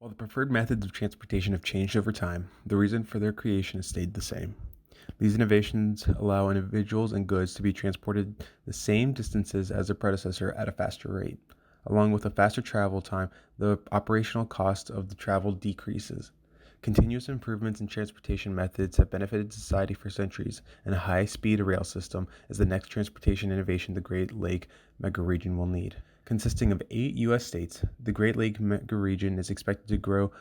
While the preferred methods of transportation have changed over time, the reason for their creation has stayed the same. These innovations allow individuals and goods to be transported the same distances as their predecessor at a faster rate. Along with a faster travel time, the operational cost of the travel decreases. Continuous improvements in transportation methods have benefited society for centuries, and a high-speed rail system is the next transportation innovation the Great Lake megaregion will need. Consisting of 8 U.S. states, the Great Lake megaregion is expected to grow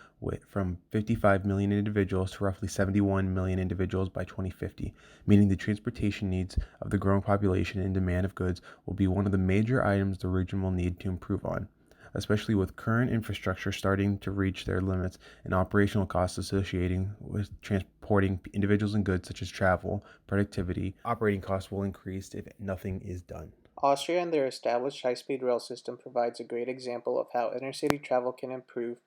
from 55 million individuals to roughly 71 million individuals by 2050, meaning the transportation needs of the growing population and demand of goods will be one of the major items the region will need to improve on, especially with current infrastructure starting to reach their limits and operational costs associated with transporting individuals and goods such as travel, productivity. Operating costs will increase if nothing is done. Austria and their established high-speed rail system provides a great example of how intercity travel can improve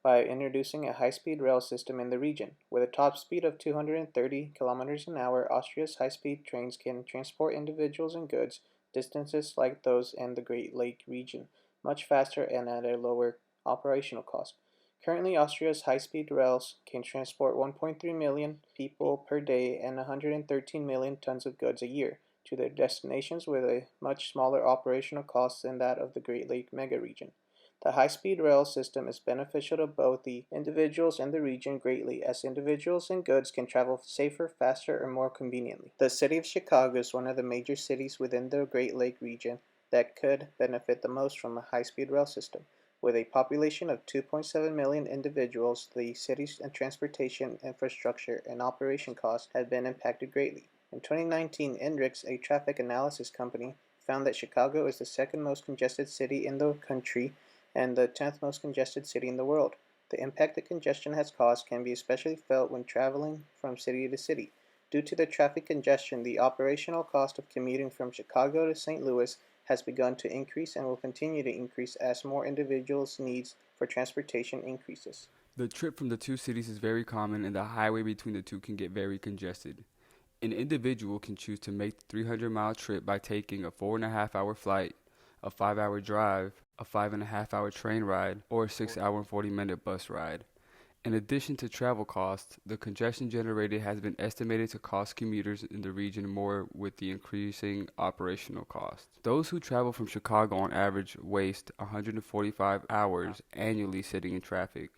by introducing a high-speed rail system in the region. With a top speed of 230 kilometers an hour, Austria's high-speed trains can transport individuals and goods distances like those in the Great Lake region much faster and at a lower operational cost. Currently, Austria's high-speed rails can transport 1.3 million people per day and 113 million tons of goods a year to their destinations with a much smaller operational cost than that of the Great Lake megaregion. The high-speed rail system is beneficial to both the individuals and the region greatly, as individuals and goods can travel safer, faster, and more conveniently. The city of Chicago is one of the major cities within the Great Lake region that could benefit the most from a high-speed rail system. With a population of 2.7 million individuals, the city's transportation infrastructure and operation costs have been impacted greatly. In 2019, Inrix, a traffic analysis company, found that Chicago is the second most congested city in the country and the 10th most congested city in the world. The impact that congestion has caused can be especially felt when traveling from city to city. Due to the traffic congestion, the operational cost of commuting from Chicago to St. Louis has begun to increase and will continue to increase as more individuals' needs for transportation increases. The trip from the two cities is very common, and the highway between the two can get very congested. An individual can choose to make the 300-mile trip by taking a 4.5-hour flight, a 5-hour drive, a 5.5-hour train ride, or a 6-hour and 40-minute bus ride. In addition to travel costs, the congestion generated has been estimated to cost commuters in the region more with the increasing operational costs. Those who travel from Chicago on average waste 145 hours annually sitting in traffic.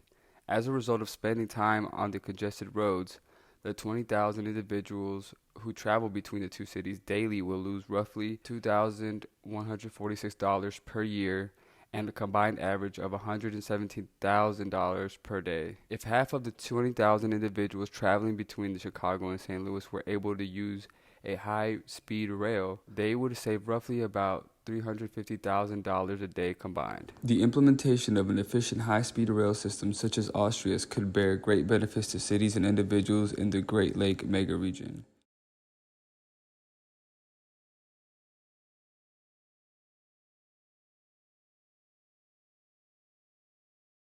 As a result of spending time on the congested roads, the 20,000 individuals who travel between the two cities daily will lose roughly $2,146 per year and a combined average of $117,000 per day. If half of the 20,000 individuals traveling between the Chicago and St. Louis were able to use a high-speed rail, they would save roughly about $350,000 a day combined. The implementation of an efficient high-speed rail system such as Austria's could bear great benefits to cities and individuals in the Great Lake megaregion.